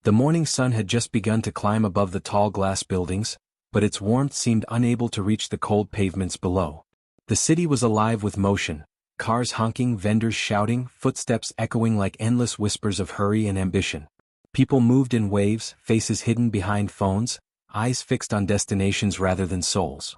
The morning sun had just begun to climb above the tall glass buildings, but its warmth seemed unable to reach the cold pavements below. The city was alive with motion, cars honking, vendors shouting, footsteps echoing like endless whispers of hurry and ambition. People moved in waves, faces hidden behind phones, eyes fixed on destinations rather than souls.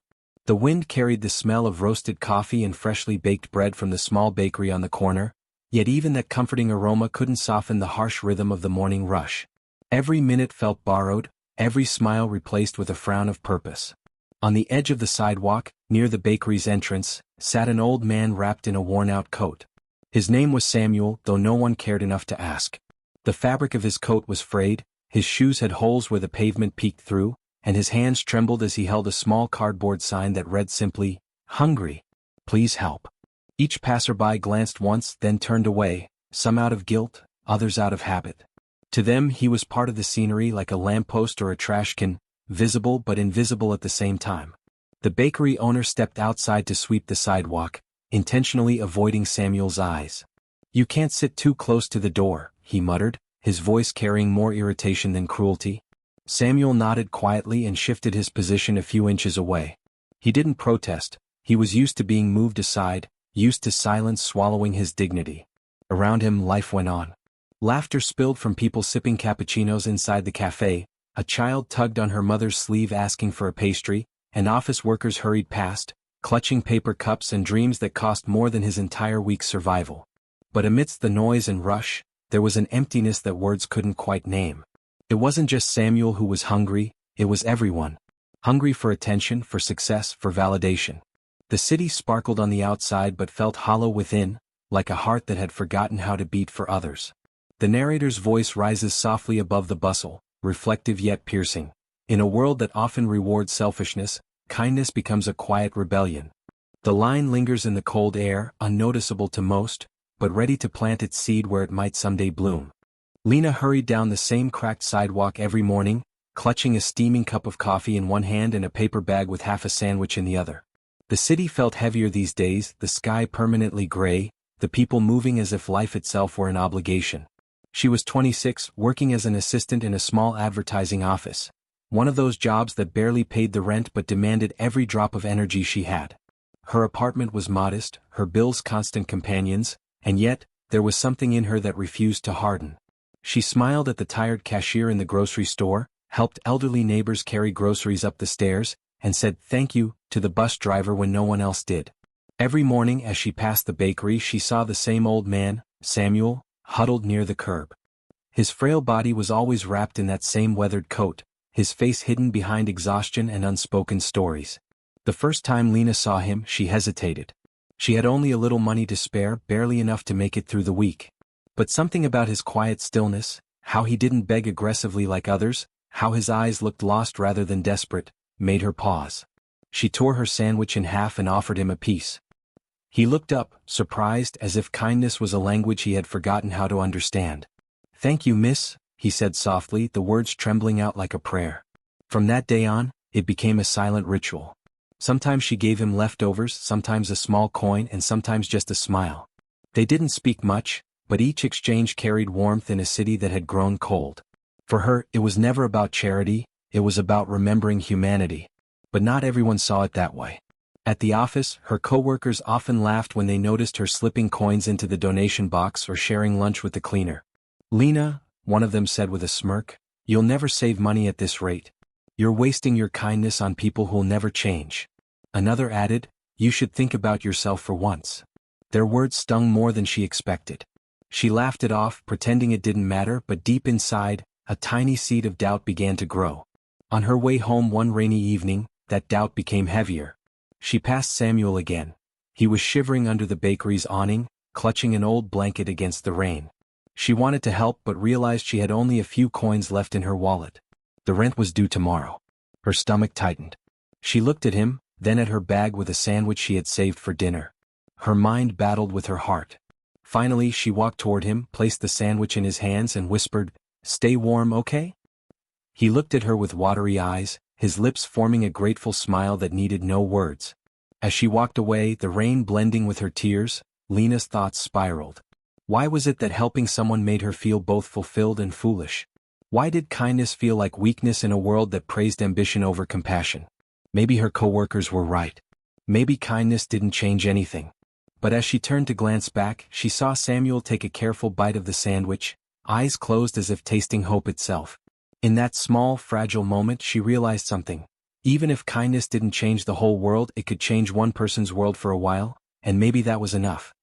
The wind carried the smell of roasted coffee and freshly baked bread from the small bakery on the corner, yet even that comforting aroma couldn't soften the harsh rhythm of the morning rush. Every minute felt borrowed, every smile replaced with a frown of purpose. On the edge of the sidewalk, near the bakery's entrance, sat an old man wrapped in a worn-out coat. His name was Samuel, though no one cared enough to ask. The fabric of his coat was frayed, his shoes had holes where the pavement peeked through, and his hands trembled as he held a small cardboard sign that read simply, "Hungry. Please help." Each passerby glanced once, then turned away, some out of guilt, others out of habit. To them he was part of the scenery, like a lamppost or a trash can, visible but invisible at the same time. The bakery owner stepped outside to sweep the sidewalk, intentionally avoiding Samuel's eyes. "You can't sit too close to the door," he muttered, his voice carrying more irritation than cruelty. Samuel nodded quietly and shifted his position a few inches away. He didn't protest, he was used to being moved aside, used to silence swallowing his dignity. Around him life went on. Laughter spilled from people sipping cappuccinos inside the cafe, a child tugged on her mother's sleeve asking for a pastry, and office workers hurried past, clutching paper cups and dreams that cost more than his entire week's survival. But amidst the noise and rush, there was an emptiness that words couldn't quite name. It wasn't just Samuel who was hungry, it was everyone. Hungry for attention, for success, for validation. The city sparkled on the outside but felt hollow within, like a heart that had forgotten how to beat for others. The narrator's voice rises softly above the bustle, reflective yet piercing. In a world that often rewards selfishness, kindness becomes a quiet rebellion. The line lingers in the cold air, unnoticeable to most, but ready to plant its seed where it might someday bloom. Lena hurried down the same cracked sidewalk every morning, clutching a steaming cup of coffee in one hand and a paper bag with half a sandwich in the other. The city felt heavier these days, the sky permanently gray, the people moving as if life itself were an obligation. She was 26, working as an assistant in a small advertising office. One of those jobs that barely paid the rent but demanded every drop of energy she had. Her apartment was modest, her bills constant companions, and yet, there was something in her that refused to harden. She smiled at the tired cashier in the grocery store, helped elderly neighbors carry groceries up the stairs, and said thank you to the bus driver when no one else did. Every morning as she passed the bakery she saw the same old man, Samuel, huddled near the curb. His frail body was always wrapped in that same weathered coat, his face hidden behind exhaustion and unspoken stories. The first time Lena saw him, she hesitated. She had only a little money to spare, barely enough to make it through the week. But something about his quiet stillness, how he didn't beg aggressively like others, how his eyes looked lost rather than desperate, made her pause. She tore her sandwich in half and offered him a piece. He looked up, surprised, as if kindness was a language he had forgotten how to understand. "Thank you, miss," he said softly, the words trembling out like a prayer. From that day on, it became a silent ritual. Sometimes she gave him leftovers, sometimes a small coin, and sometimes just a smile. They didn't speak much, but each exchange carried warmth in a city that had grown cold. For her, it was never about charity, it was about remembering humanity. But not everyone saw it that way. At the office, her coworkers often laughed when they noticed her slipping coins into the donation box or sharing lunch with the cleaner. "Lena," one of them said with a smirk, "you'll never save money at this rate. You're wasting your kindness on people who'll never change." Another added, "You should think about yourself for once." Their words stung more than she expected. She laughed it off, pretending it didn't matter, but deep inside, a tiny seed of doubt began to grow. On her way home one rainy evening, that doubt became heavier. She passed Samuel again. He was shivering under the bakery's awning, clutching an old blanket against the rain. She wanted to help but realized she had only a few coins left in her wallet. The rent was due tomorrow. Her stomach tightened. She looked at him, then at her bag with a sandwich she had saved for dinner. Her mind battled with her heart. Finally she walked toward him, placed the sandwich in his hands and whispered, "Stay warm, okay?" He looked at her with watery eyes, his lips forming a grateful smile that needed no words. As she walked away, the rain blending with her tears, Lena's thoughts spiraled. Why was it that helping someone made her feel both fulfilled and foolish? Why did kindness feel like weakness in a world that praised ambition over compassion? Maybe her coworkers were right. Maybe kindness didn't change anything. But as she turned to glance back, she saw Samuel take a careful bite of the sandwich, eyes closed as if tasting hope itself. In that small, fragile moment she realized something. Even if kindness didn't change the whole world, it could change one person's world for a while, and maybe that was enough.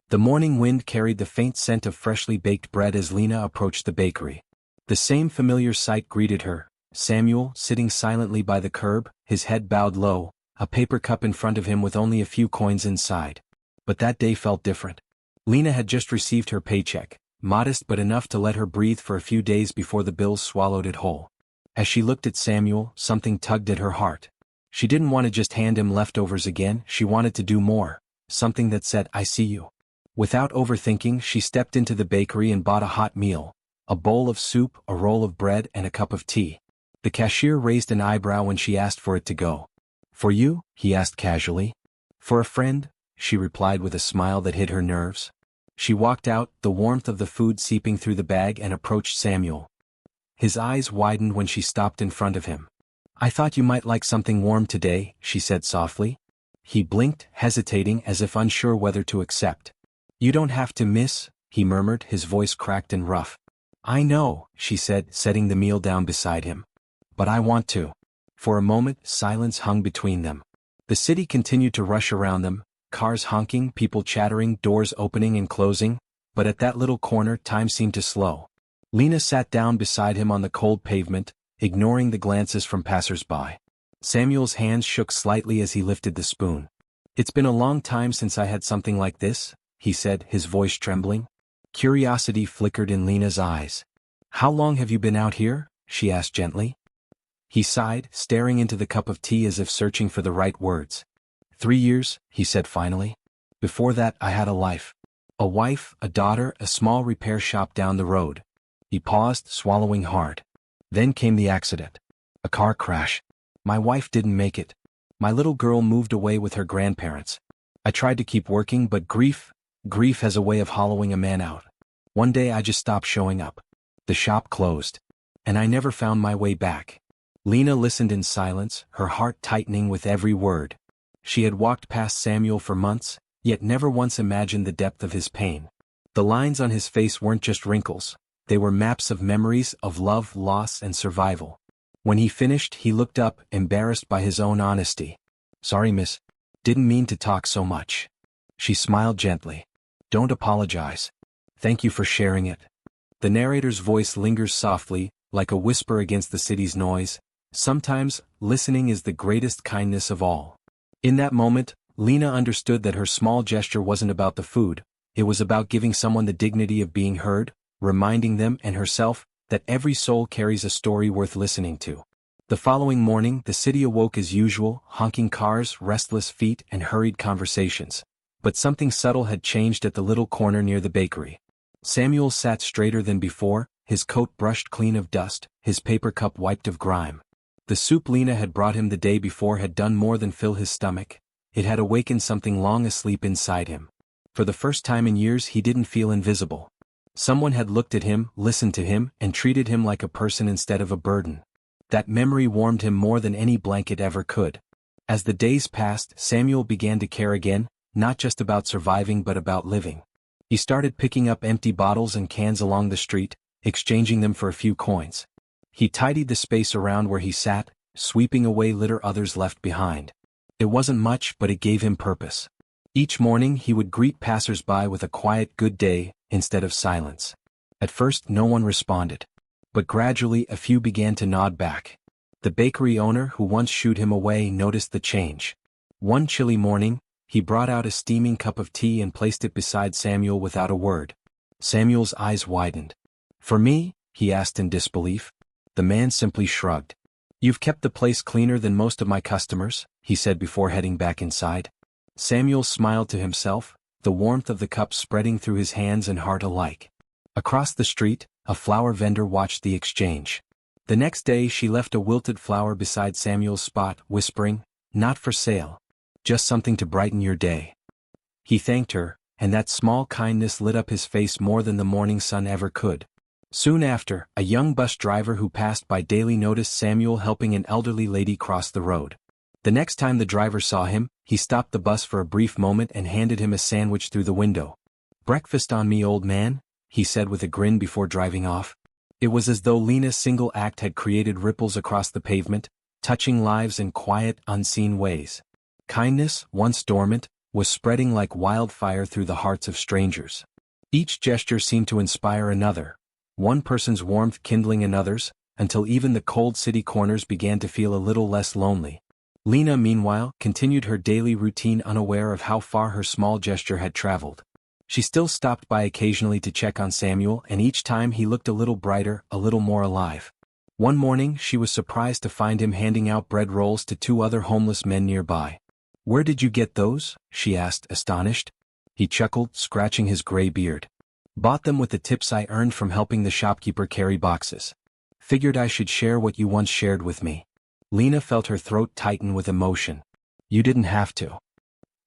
The morning wind carried the faint scent of freshly baked bread as Lena approached the bakery. The same familiar sight greeted her, Samuel sitting silently by the curb, his head bowed low, a paper cup in front of him with only a few coins inside. But that day felt different. Lena had just received her paycheck, modest but enough to let her breathe for a few days before the bills swallowed it whole. As she looked at Samuel, something tugged at her heart. She didn't want to just hand him leftovers again, she wanted to do more, something that said, "I see you." Without overthinking, she stepped into the bakery and bought a hot meal, a bowl of soup, a roll of bread, and a cup of tea. The cashier raised an eyebrow when she asked for it to go. "For you?" he asked casually. "For a friend," she replied with a smile that hid her nerves. She walked out, the warmth of the food seeping through the bag, and approached Samuel. His eyes widened when she stopped in front of him. "I thought you might like something warm today," she said softly. He blinked, hesitating as if unsure whether to accept. "You don't have to, miss," he murmured, his voice cracked and rough. "I know," she said, setting the meal down beside him. "But I want to." For a moment, silence hung between them. The city continued to rush around them, cars honking, people chattering, doors opening and closing, but at that little corner time seemed to slow. Lena sat down beside him on the cold pavement, ignoring the glances from passers-by. Samuel's hands shook slightly as he lifted the spoon. "It's been a long time since I had something like this," he said, his voice trembling. Curiosity flickered in Lena's eyes. "How long have you been out here?" she asked gently. He sighed, staring into the cup of tea as if searching for the right words. 3 years, he said finally. "Before that I had a life. A wife, a daughter, a small repair shop down the road." He paused, swallowing hard. "Then came the accident. A car crash. My wife didn't make it. My little girl moved away with her grandparents. I tried to keep working, but grief has a way of hollowing a man out. One day I just stopped showing up. The shop closed. And I never found my way back." Lena listened in silence, her heart tightening with every word. She had walked past Samuel for months, yet never once imagined the depth of his pain. The lines on his face weren't just wrinkles, they were maps of memories, of love, loss, and survival. When he finished, he looked up, embarrassed by his own honesty. "Sorry, miss. Didn't mean to talk so much." She smiled gently. "Don't apologize. Thank you for sharing it." The narrator's voice lingers softly, like a whisper against the city's noise. Sometimes, listening is the greatest kindness of all. In that moment, Lena understood that her small gesture wasn't about the food, it was about giving someone the dignity of being heard, reminding them and herself that every soul carries a story worth listening to. The following morning, the city awoke as usual, honking cars, restless feet, and hurried conversations. But something subtle had changed at the little corner near the bakery. Samuel sat straighter than before, his coat brushed clean of dust, his paper cup wiped of grime. The soup Lena had brought him the day before had done more than fill his stomach. It had awakened something long asleep inside him. For the first time in years he didn't feel invisible. Someone had looked at him, listened to him, and treated him like a person instead of a burden. That memory warmed him more than any blanket ever could. As the days passed, Samuel began to care again, not just about surviving but about living. He started picking up empty bottles and cans along the street, exchanging them for a few coins. He tidied the space around where he sat, sweeping away litter others left behind. It wasn't much, but it gave him purpose. Each morning he would greet passers-by with a quiet "good day" instead of silence. At first no one responded. But gradually a few began to nod back. The bakery owner who once shooed him away noticed the change. One chilly morning, he brought out a steaming cup of tea and placed it beside Samuel without a word. Samuel's eyes widened. "For me?" he asked in disbelief. The man simply shrugged. "You've kept the place cleaner than most of my customers," he said before heading back inside. Samuel smiled to himself, the warmth of the cup spreading through his hands and heart alike. Across the street, a flower vendor watched the exchange. The next day she left a wilted flower beside Samuel's spot, whispering, "Not for sale. Just something to brighten your day." He thanked her, and that small kindness lit up his face more than the morning sun ever could. Soon after, a young bus driver who passed by daily noticed Samuel helping an elderly lady cross the road. The next time the driver saw him, he stopped the bus for a brief moment and handed him a sandwich through the window. "Breakfast on me, old man," he said with a grin before driving off. It was as though Lena's single act had created ripples across the pavement, touching lives in quiet, unseen ways. Kindness, once dormant, was spreading like wildfire through the hearts of strangers. Each gesture seemed to inspire another, one person's warmth kindling another's, until even the cold city corners began to feel a little less lonely. Lena, meanwhile, continued her daily routine unaware of how far her small gesture had traveled. She still stopped by occasionally to check on Samuel, and each time he looked a little brighter, a little more alive. One morning she was surprised to find him handing out bread rolls to two other homeless men nearby. "Where did you get those?" she asked, astonished. He chuckled, scratching his gray beard. "Bought them with the tips I earned from helping the shopkeeper carry boxes. Figured I should share what you once shared with me." Lena felt her throat tighten with emotion. "You didn't have to."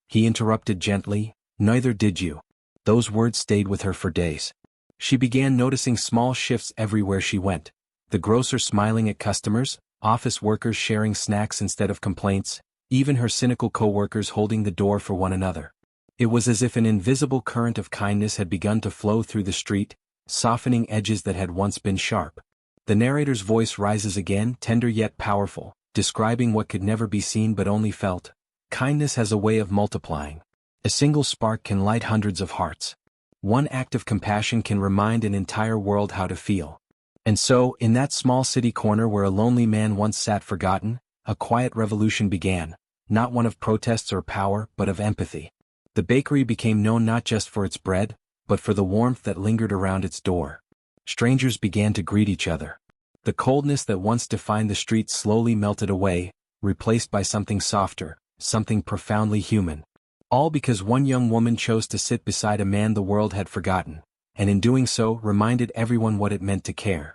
He interrupted gently, "Neither did you." Those words stayed with her for days. She began noticing small shifts everywhere she went. The grocer smiling at customers, office workers sharing snacks instead of complaints, even her cynical co-workers holding the door for one another. It was as if an invisible current of kindness had begun to flow through the street, softening edges that had once been sharp. The narrator's voice rises again, tender yet powerful, describing what could never be seen but only felt. Kindness has a way of multiplying. A single spark can light hundreds of hearts. One act of compassion can remind an entire world how to feel. And so, in that small city corner where a lonely man once sat forgotten, a quiet revolution began, not one of protests or power, but of empathy. The bakery became known not just for its bread, but for the warmth that lingered around its door. Strangers began to greet each other. The coldness that once defined the streets slowly melted away, replaced by something softer, something profoundly human. All because one young woman chose to sit beside a man the world had forgotten, and in doing so reminded everyone what it meant to care.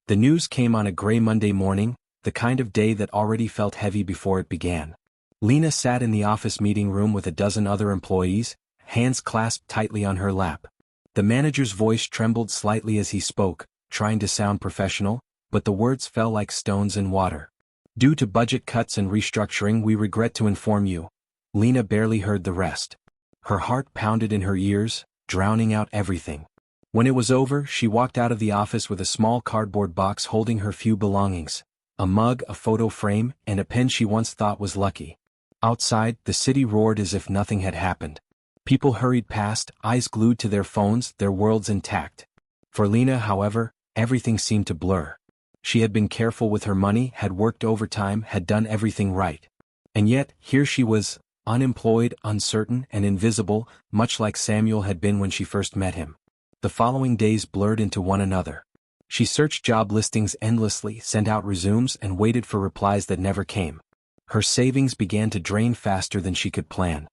The news came on a gray Monday morning, the kind of day that already felt heavy before it began. Lena sat in the office meeting room with a dozen other employees, hands clasped tightly on her lap. The manager's voice trembled slightly as he spoke, trying to sound professional, but the words fell like stones in water. "Due to budget cuts and restructuring, we regret to inform you." Lena barely heard the rest. Her heart pounded in her ears, drowning out everything. When it was over, she walked out of the office with a small cardboard box holding her few belongings. A mug, a photo frame, and a pen she once thought was lucky. Outside, the city roared as if nothing had happened. People hurried past, eyes glued to their phones, their worlds intact. For Lena, however, everything seemed to blur. She had been careful with her money, had worked overtime, had done everything right. And yet, here she was, unemployed, uncertain, and invisible, much like Samuel had been when she first met him. The following days blurred into one another. She searched job listings endlessly, sent out resumes, and waited for replies that never came. Her savings began to drain faster than she could plan.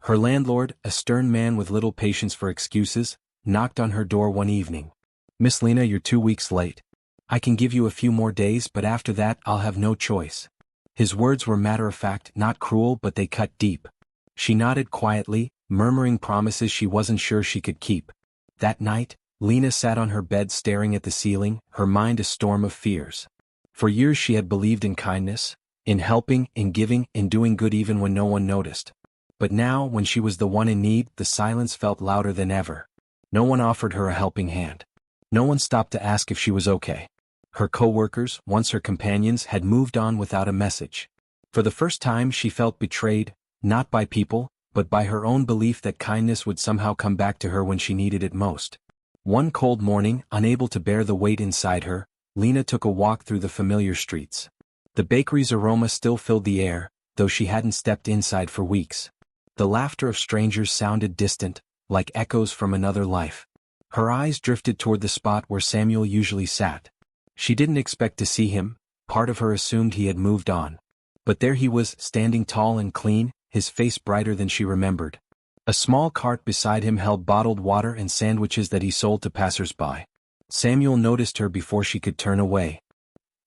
Her landlord, a stern man with little patience for excuses, knocked on her door one evening. "Miss Lena, you're 2 weeks late. I can give you a few more days, but after that I'll have no choice." His words were matter-of-fact, not cruel, but they cut deep. She nodded quietly, murmuring promises she wasn't sure she could keep. That night, Lena sat on her bed staring at the ceiling, her mind a storm of fears. For years she had believed in kindness, in helping, in giving, in doing good even when no one noticed. But now, when she was the one in need, the silence felt louder than ever. No one offered her a helping hand. No one stopped to ask if she was okay. Her co-workers, once her companions, had moved on without a message. For the first time she felt betrayed, not by people, but by her own belief that kindness would somehow come back to her when she needed it most. One cold morning, unable to bear the weight inside her, Lena took a walk through the familiar streets. The bakery's aroma still filled the air, though she hadn't stepped inside for weeks. The laughter of strangers sounded distant, like echoes from another life. Her eyes drifted toward the spot where Samuel usually sat. She didn't expect to see him, part of her assumed he had moved on. But there he was, standing tall and clean, his face brighter than she remembered. A small cart beside him held bottled water and sandwiches that he sold to passers-by. Samuel noticed her before she could turn away.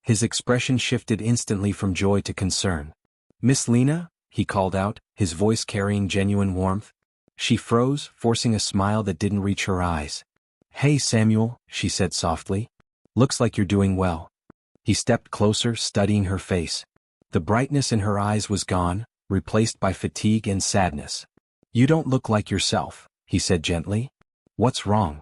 His expression shifted instantly from joy to concern. "Miss Lena?" he called out, his voice carrying genuine warmth. She froze, forcing a smile that didn't reach her eyes. "Hey Samuel," she said softly. "Looks like you're doing well." He stepped closer, studying her face. The brightness in her eyes was gone, replaced by fatigue and sadness. "You don't look like yourself," he said gently. "What's wrong?"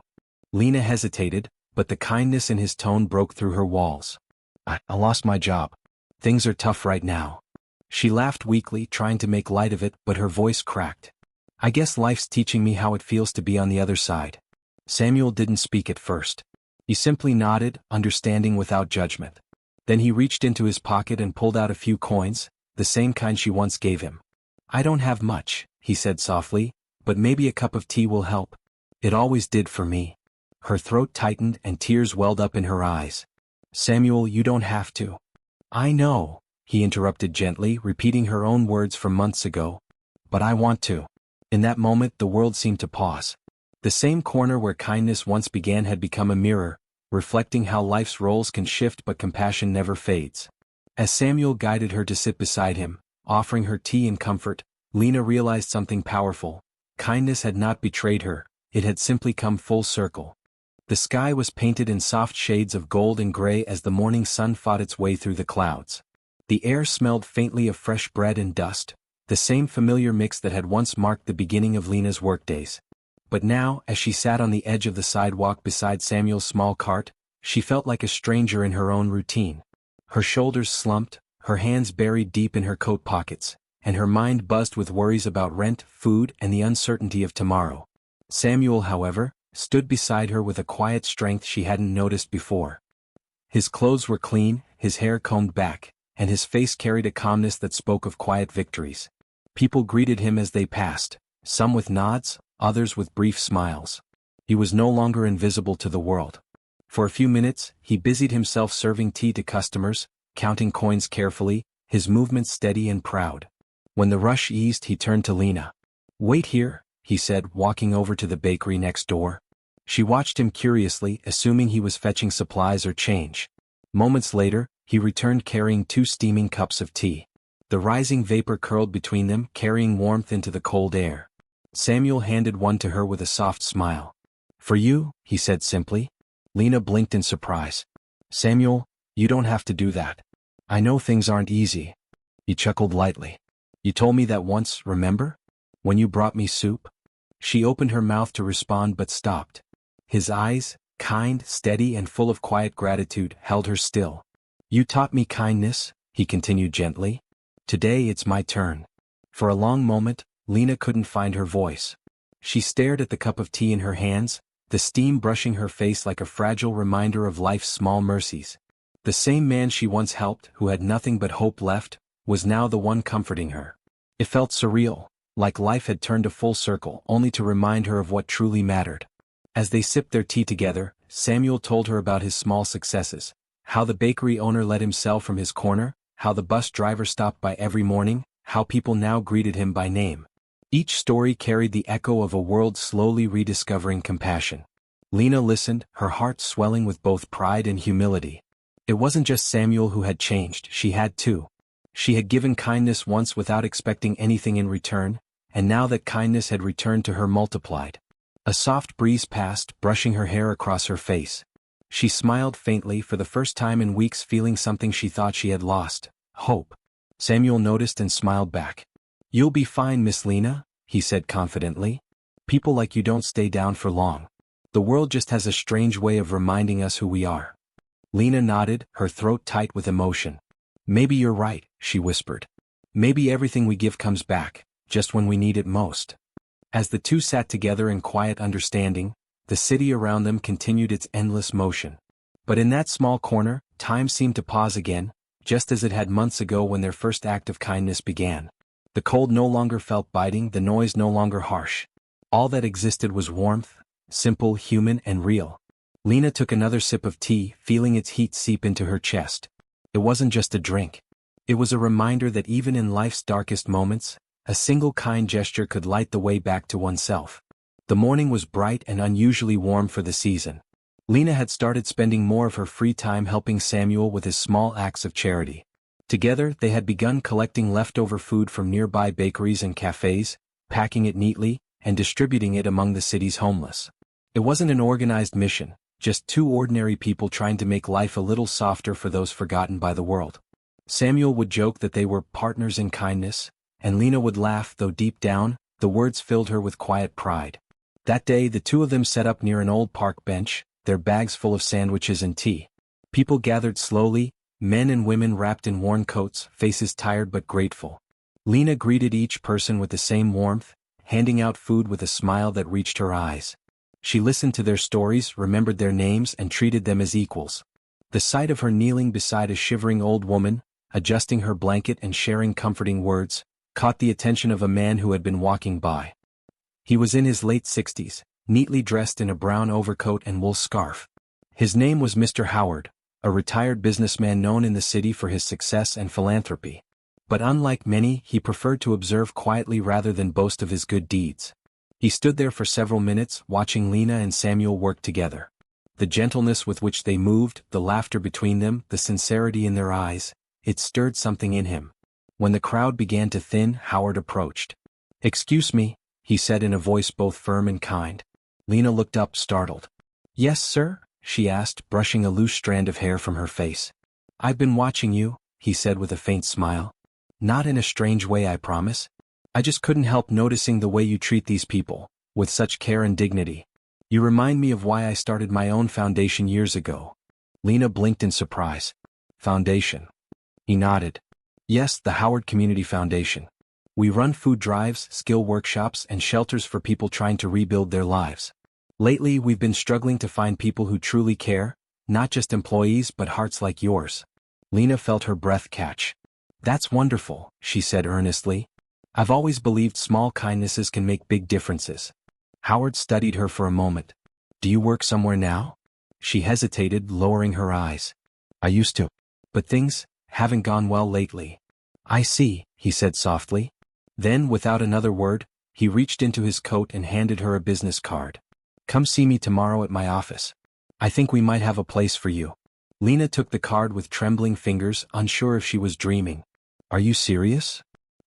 Lena hesitated, but the kindness in his tone broke through her walls. I lost my job. Things are tough right now." She laughed weakly, trying to make light of it, but her voice cracked. "I guess life's teaching me how it feels to be on the other side." Samuel didn't speak at first. He simply nodded, understanding without judgment. Then he reached into his pocket and pulled out a few coins, the same kind she once gave him. "I don't have much," he said softly, "but maybe a cup of tea will help. It always did for me." Her throat tightened and tears welled up in her eyes. "Samuel, you don't have to." "I know," he interrupted gently, repeating her own words from months ago. "But I want to." In that moment the world seemed to pause. The same corner where kindness once began had become a mirror, reflecting how life's roles can shift but compassion never fades. As Samuel guided her to sit beside him, offering her tea and comfort, Lena realized something powerful. Kindness had not betrayed her, it had simply come full circle. The sky was painted in soft shades of gold and gray as the morning sun fought its way through the clouds. The air smelled faintly of fresh bread and dust, the same familiar mix that had once marked the beginning of Lena's workdays. But now, as she sat on the edge of the sidewalk beside Samuel's small cart, she felt like a stranger in her own routine. Her shoulders slumped, her hands buried deep in her coat pockets, and her mind buzzed with worries about rent, food, and the uncertainty of tomorrow. Samuel, however, stood beside her with a quiet strength she hadn't noticed before. His clothes were clean, his hair combed back, and his face carried a calmness that spoke of quiet victories. People greeted him as they passed, some with nods, others with brief smiles. He was no longer invisible to the world. For a few minutes, he busied himself serving tea to customers, counting coins carefully, his movements steady and proud. When the rush eased, he turned to Lena. "Wait here," he said, walking over to the bakery next door. She watched him curiously, assuming he was fetching supplies or change. Moments later, he returned carrying 2 steaming cups of tea. The rising vapor curled between them, carrying warmth into the cold air. Samuel handed one to her with a soft smile. "For you," he said simply. Lena blinked in surprise. "Samuel, you don't have to do that. I know things aren't easy." He chuckled lightly. "You told me that once, remember? When you brought me soup?" She opened her mouth to respond but stopped. His eyes, kind, steady, and full of quiet gratitude, held her still. "You taught me kindness," he continued gently. "Today it's my turn." For a long moment, Lena couldn't find her voice. She stared at the cup of tea in her hands, the steam brushing her face like a fragile reminder of life's small mercies. The same man she once helped, who had nothing but hope left, was now the one comforting her. It felt surreal, like life had turned a full circle, only to remind her of what truly mattered. As they sipped their tea together, Samuel told her about his small successes, how the bakery owner let him sell from his corner, how the bus driver stopped by every morning, how people now greeted him by name. Each story carried the echo of a world slowly rediscovering compassion. Lena listened, her heart swelling with both pride and humility. It wasn't just Samuel who had changed, she had too. She had given kindness once without expecting anything in return, and now that kindness had returned to her multiplied. A soft breeze passed, brushing her hair across her face. She smiled faintly, for the first time in weeks, feeling something she thought she had lost: hope. Samuel noticed and smiled back. "You'll be fine, Miss Lena," he said confidently. "People like you don't stay down for long. The world just has a strange way of reminding us who we are." Lena nodded, her throat tight with emotion. "Maybe you're right," she whispered. "Maybe everything we give comes back, just when we need it most." As the two sat together in quiet understanding, the city around them continued its endless motion. But in that small corner, time seemed to pause again, just as it had months ago when their first act of kindness began. The cold no longer felt biting, the noise no longer harsh. All that existed was warmth, simple, human, and real. Lena took another sip of tea, feeling its heat seep into her chest. It wasn't just a drink. It was a reminder that even in life's darkest moments, a single kind gesture could light the way back to oneself. The morning was bright and unusually warm for the season. Lena had started spending more of her free time helping Samuel with his small acts of charity. Together, they had begun collecting leftover food from nearby bakeries and cafes, packing it neatly, and distributing it among the city's homeless. It wasn't an organized mission, just two ordinary people trying to make life a little softer for those forgotten by the world. Samuel would joke that they were partners in kindness, and Lena would laugh, though deep down, the words filled her with quiet pride. That day the two of them set up near an old park bench, their bags full of sandwiches and tea. People gathered slowly, men and women wrapped in worn coats, faces tired but grateful. Lena greeted each person with the same warmth, handing out food with a smile that reached her eyes. She listened to their stories, remembered their names, and treated them as equals. The sight of her kneeling beside a shivering old woman, adjusting her blanket and sharing comforting words, caught the attention of a man who had been walking by. He was in his late 60s, neatly dressed in a brown overcoat and wool scarf. His name was Mr. Howard, a retired businessman known in the city for his success and philanthropy. But unlike many, he preferred to observe quietly rather than boast of his good deeds. He stood there for several minutes, watching Lena and Samuel work together. The gentleness with which they moved, the laughter between them, the sincerity in their eyes, it stirred something in him. When the crowd began to thin, Howard approached. "Excuse me," he said in a voice both firm and kind. Lena looked up, startled. "Yes, sir?" she asked, brushing a loose strand of hair from her face. "I've been watching you," he said with a faint smile. "Not in a strange way, I promise. I just couldn't help noticing the way you treat these people, with such care and dignity. You remind me of why I started my own foundation years ago." Lena blinked in surprise. "Foundation?" He nodded. "Yes, the Howard Community Foundation. We run food drives, skill workshops, and shelters for people trying to rebuild their lives. Lately, we've been struggling to find people who truly care, not just employees but hearts like yours." Lena felt her breath catch. "That's wonderful," she said earnestly. "I've always believed small kindnesses can make big differences." Howard studied her for a moment. "Do you work somewhere now?" She hesitated, lowering her eyes. "I used to. But things haven't gone well lately." "I see," he said softly. Then, without another word, he reached into his coat and handed her a business card. "Come see me tomorrow at my office. I think we might have a place for you." Lena took the card with trembling fingers, unsure if she was dreaming. "Are you serious?"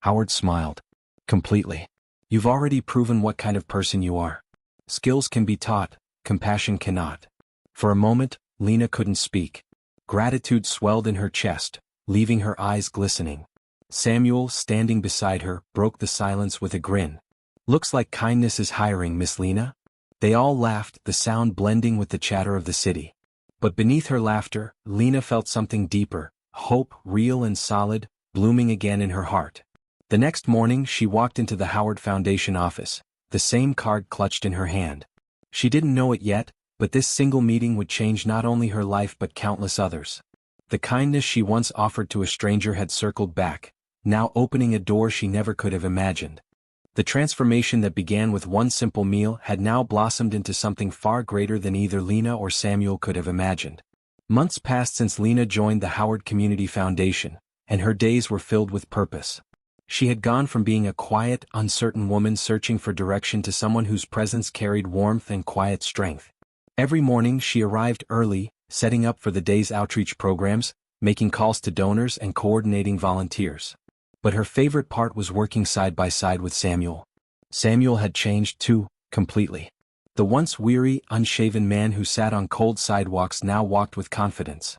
Howard smiled. "Completely. You've already proven what kind of person you are. Skills can be taught, compassion cannot." For a moment, Lena couldn't speak. Gratitude swelled in her chest, leaving her eyes glistening. Samuel, standing beside her, broke the silence with a grin. "Looks like kindness is hiring, Miss Lena." They all laughed, the sound blending with the chatter of the city. But beneath her laughter, Lena felt something deeper, hope, real and solid, blooming again in her heart. The next morning she walked into the Howard Foundation office, the same card clutched in her hand. She didn't know it yet, but this single meeting would change not only her life but countless others. The kindness she once offered to a stranger had circled back, now opening a door she never could have imagined. The transformation that began with one simple meal had now blossomed into something far greater than either Lena or Samuel could have imagined. Months passed since Lena joined the Howard Community Foundation, and her days were filled with purpose. She had gone from being a quiet, uncertain woman searching for direction to someone whose presence carried warmth and quiet strength. Every morning she arrived early, setting up for the day's outreach programs, making calls to donors and coordinating volunteers. But her favorite part was working side by side with Samuel. Samuel had changed too, completely. The once weary, unshaven man who sat on cold sidewalks now walked with confidence.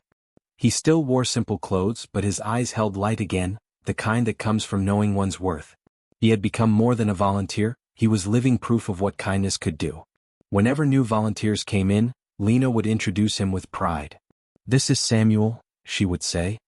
He still wore simple clothes, but his eyes held light again, the kind that comes from knowing one's worth. He had become more than a volunteer, he was living proof of what kindness could do. Whenever new volunteers came in, Lena would introduce him with pride. "This is Samuel," she would say.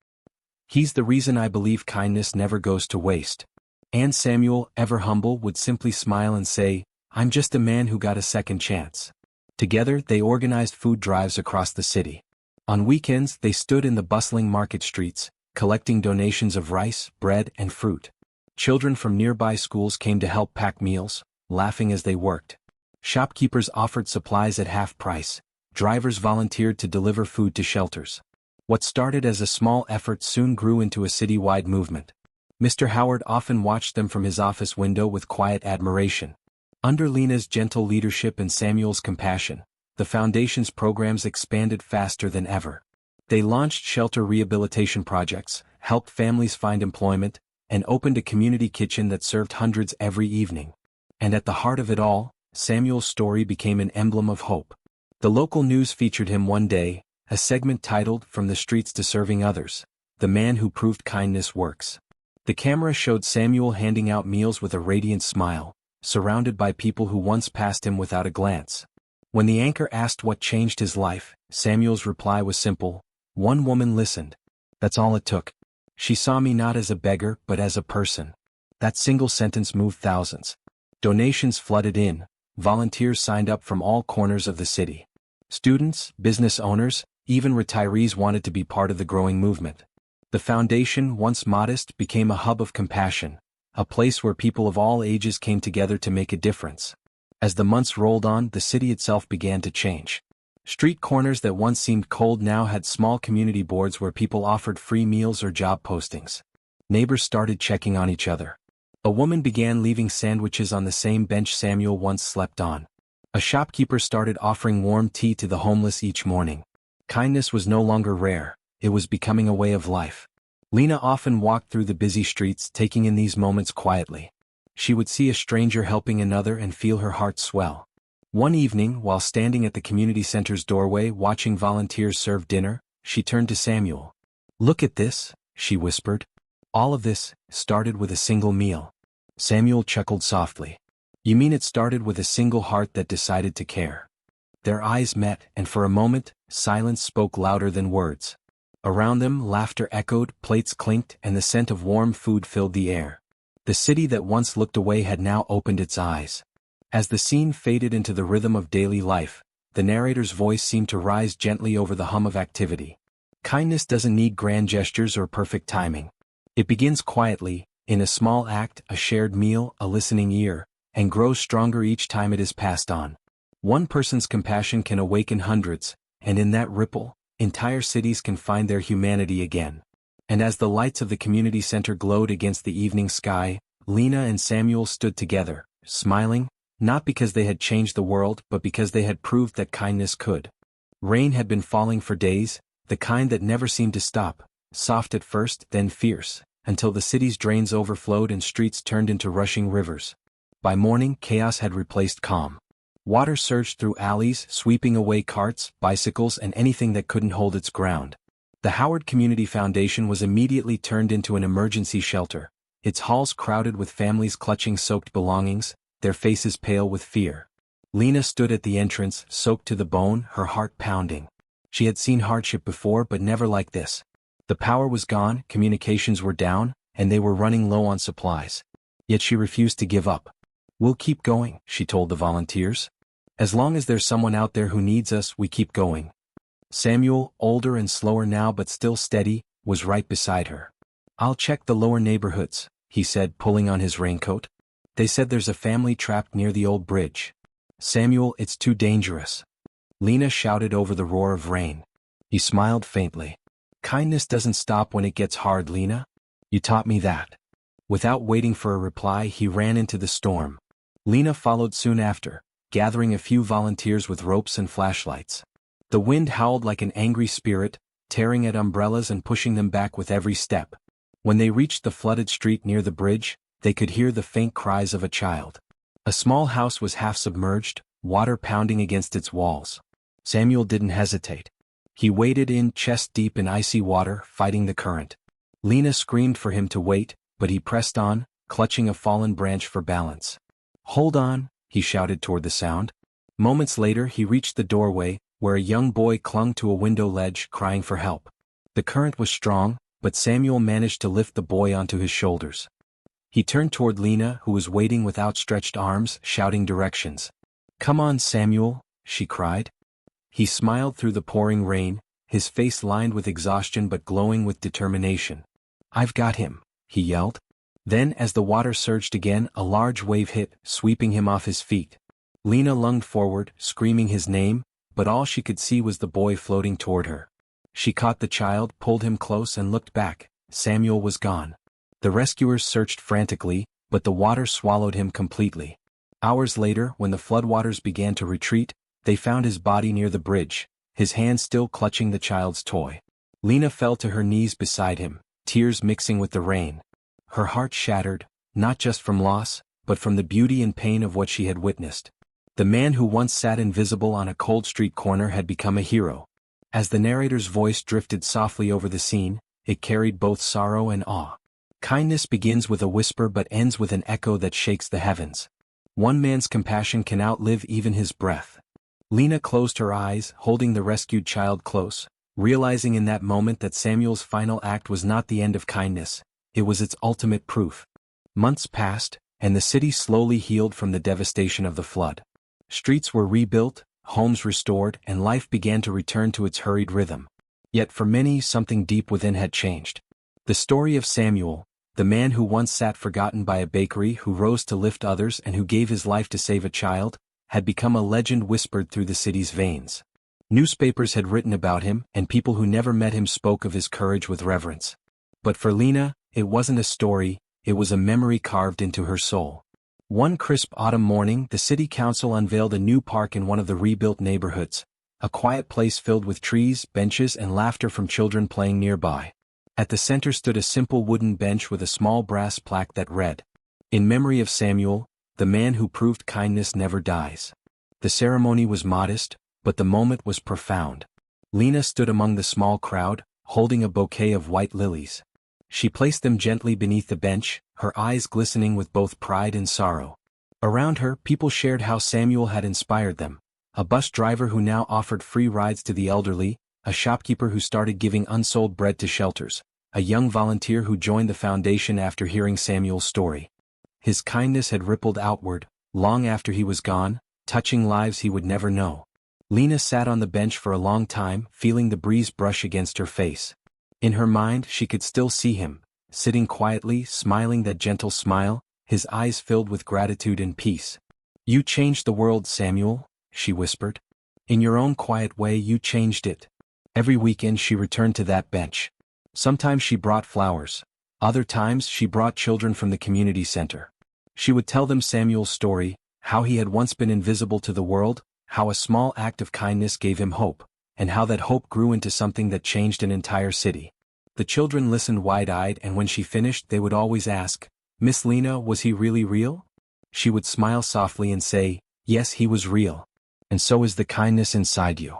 "He's the reason I believe kindness never goes to waste." And Samuel, ever humble, would simply smile and say, "I'm just a man who got a second chance." Together they organized food drives across the city. On weekends they stood in the bustling market streets, collecting donations of rice, bread, and fruit. Children from nearby schools came to help pack meals, laughing as they worked. Shopkeepers offered supplies at half price, drivers volunteered to deliver food to shelters. What started as a small effort soon grew into a citywide movement. Mr. Howard often watched them from his office window with quiet admiration. Under Lena's gentle leadership and Samuel's compassion, the foundation's programs expanded faster than ever. They launched shelter rehabilitation projects, helped families find employment, and opened a community kitchen that served hundreds every evening. And at the heart of it all, Samuel's story became an emblem of hope. The local news featured him one day, a segment titled "From the Streets to Serving Others, the Man Who Proved Kindness Works." The camera showed Samuel handing out meals with a radiant smile, surrounded by people who once passed him without a glance. When the anchor asked what changed his life, Samuel's reply was simple: "One woman listened. That's all it took. She saw me not as a beggar but as a person." That single sentence moved thousands. Donations flooded in, volunteers signed up from all corners of the city. Students, business owners, even retirees wanted to be part of the growing movement. The foundation, once modest, became a hub of compassion, a place where people of all ages came together to make a difference. As the months rolled on, the city itself began to change. Street corners that once seemed cold now had small community boards where people offered free meals or job postings. Neighbors started checking on each other. A woman began leaving sandwiches on the same bench Samuel once slept on. A shopkeeper started offering warm tea to the homeless each morning. Kindness was no longer rare, it was becoming a way of life. Lena often walked through the busy streets, taking in these moments quietly. She would see a stranger helping another and feel her heart swell. One evening, while standing at the community center's doorway watching volunteers serve dinner, she turned to Samuel. "Look at this," she whispered. "All of this started with a single meal." Samuel chuckled softly. "You mean it started with a single heart that decided to care?" Their eyes met, and for a moment, silence spoke louder than words. Around them, laughter echoed, plates clinked, and the scent of warm food filled the air. The city that once looked away had now opened its eyes. As the scene faded into the rhythm of daily life, the narrator's voice seemed to rise gently over the hum of activity. Kindness doesn't need grand gestures or perfect timing. It begins quietly, in a small act, a shared meal, a listening ear, and grows stronger each time it is passed on. One person's compassion can awaken hundreds, and in that ripple, entire cities can find their humanity again. And as the lights of the community center glowed against the evening sky, Lena and Samuel stood together, smiling, not because they had changed the world but because they had proved that kindness could. Rain had been falling for days, the kind that never seemed to stop, soft at first, then fierce, until the city's drains overflowed and streets turned into rushing rivers. By morning, chaos had replaced calm. Water surged through alleys, sweeping away carts, bicycles, and anything that couldn't hold its ground. The Howard Community Foundation was immediately turned into an emergency shelter, its halls crowded with families clutching soaked belongings, their faces pale with fear. Lena stood at the entrance, soaked to the bone, her heart pounding. She had seen hardship before, but never like this. The power was gone, communications were down, and they were running low on supplies. Yet she refused to give up. "We'll keep going," she told the volunteers. "As long as there's someone out there who needs us, we keep going." Samuel, older and slower now but still steady, was right beside her. "I'll check the lower neighborhoods," he said, pulling on his raincoat. "They said there's a family trapped near the old bridge." "Samuel, it's too dangerous." Lena shouted over the roar of rain. He smiled faintly. "Kindness doesn't stop when it gets hard, Lena. You taught me that." Without waiting for a reply, he ran into the storm. Lena followed soon after, gathering a few volunteers with ropes and flashlights. The wind howled like an angry spirit, tearing at umbrellas and pushing them back with every step. When they reached the flooded street near the bridge, they could hear the faint cries of a child. A small house was half submerged, water pounding against its walls. Samuel didn't hesitate. He waded in chest deep in icy water, fighting the current. Lena screamed for him to wait, but he pressed on, clutching a fallen branch for balance. "Hold on," he shouted toward the sound. Moments later he reached the doorway, where a young boy clung to a window ledge, crying for help. The current was strong, but Samuel managed to lift the boy onto his shoulders. He turned toward Lena, who was waiting with outstretched arms, shouting directions. "Come on, Samuel," she cried. He smiled through the pouring rain, his face lined with exhaustion but glowing with determination. "I've got him," he yelled. Then, as the water surged again, a large wave hit, sweeping him off his feet. Lena lunged forward, screaming his name, but all she could see was the boy floating toward her. She caught the child, pulled him close and looked back. Samuel was gone. The rescuers searched frantically, but the water swallowed him completely. Hours later, when the floodwaters began to retreat, they found his body near the bridge, his hand still clutching the child's toy. Lena fell to her knees beside him, tears mixing with the rain. Her heart shattered, not just from loss, but from the beauty and pain of what she had witnessed. The man who once sat invisible on a cold street corner had become a hero. As the narrator's voice drifted softly over the scene, it carried both sorrow and awe. Kindness begins with a whisper but ends with an echo that shakes the heavens. One man's compassion can outlive even his breath. Lena closed her eyes, holding the rescued child close, realizing in that moment that Samuel's final act was not the end of kindness, it was its ultimate proof. Months passed, and the city slowly healed from the devastation of the flood. Streets were rebuilt, homes restored, and life began to return to its hurried rhythm. Yet for many, something deep within had changed. The story of Samuel, the man who once sat forgotten by a bakery, who rose to lift others and who gave his life to save a child, had become a legend whispered through the city's veins. Newspapers had written about him, and people who never met him spoke of his courage with reverence. But for Lena, it wasn't a story, it was a memory carved into her soul. One crisp autumn morning, the city council unveiled a new park in one of the rebuilt neighborhoods, a quiet place filled with trees, benches, and laughter from children playing nearby. At the center stood a simple wooden bench with a small brass plaque that read, "In memory of Samuel, the man who proved kindness never dies." The ceremony was modest, but the moment was profound. Lena stood among the small crowd, holding a bouquet of white lilies. She placed them gently beneath the bench, her eyes glistening with both pride and sorrow. Around her, people shared how Samuel had inspired them. A bus driver who now offered free rides to the elderly, a shopkeeper who started giving unsold bread to shelters, a young volunteer who joined the foundation after hearing Samuel's story. His kindness had rippled outward, long after he was gone, touching lives he would never know. Lena sat on the bench for a long time, feeling the breeze brush against her face. In her mind, she could still see him, sitting quietly, smiling that gentle smile, his eyes filled with gratitude and peace. "You changed the world, Samuel," she whispered. "In your own quiet way, you changed it." Every weekend she returned to that bench. Sometimes she brought flowers. Other times she brought children from the community center. She would tell them Samuel's story, how he had once been invisible to the world, how a small act of kindness gave him hope, and how that hope grew into something that changed an entire city. The children listened wide-eyed, and when she finished they would always ask, "Miss Lena, was he really real?" She would smile softly and say, "Yes, he was real. And so is the kindness inside you."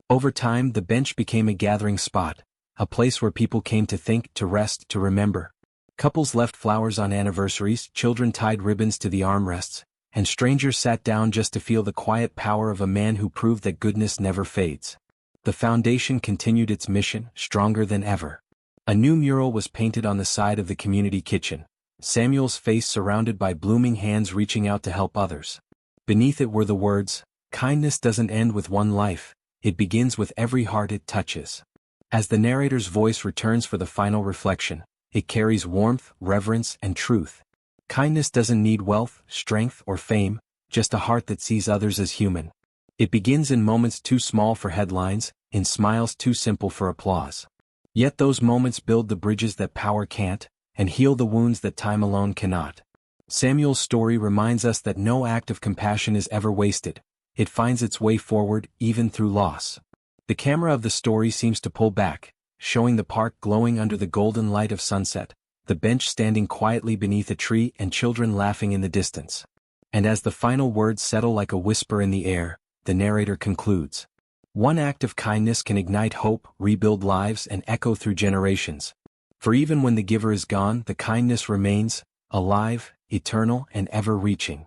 Over time, the bench became a gathering spot, a place where people came to think, to rest, to remember. Couples left flowers on anniversaries, children tied ribbons to the armrests, and strangers sat down just to feel the quiet power of a man who proved that goodness never fades. The foundation continued its mission, stronger than ever. A new mural was painted on the side of the community kitchen, Samuel's face surrounded by blooming hands reaching out to help others. Beneath it were the words, "Kindness doesn't end with one life, it begins with every heart it touches." As the narrator's voice returns for the final reflection, it carries warmth, reverence, and truth. Kindness doesn't need wealth, strength, or fame, just a heart that sees others as human. It begins in moments too small for headlines, in smiles too simple for applause. Yet those moments build the bridges that power can't, and heal the wounds that time alone cannot. Samuel's story reminds us that no act of compassion is ever wasted. It finds its way forward, even through loss. The camera of the story seems to pull back, showing the park glowing under the golden light of sunset, the bench standing quietly beneath a tree, and children laughing in the distance. And as the final words settle like a whisper in the air, the narrator concludes. One act of kindness can ignite hope, rebuild lives, and echo through generations. For even when the giver is gone, the kindness remains, alive, eternal, and ever-reaching.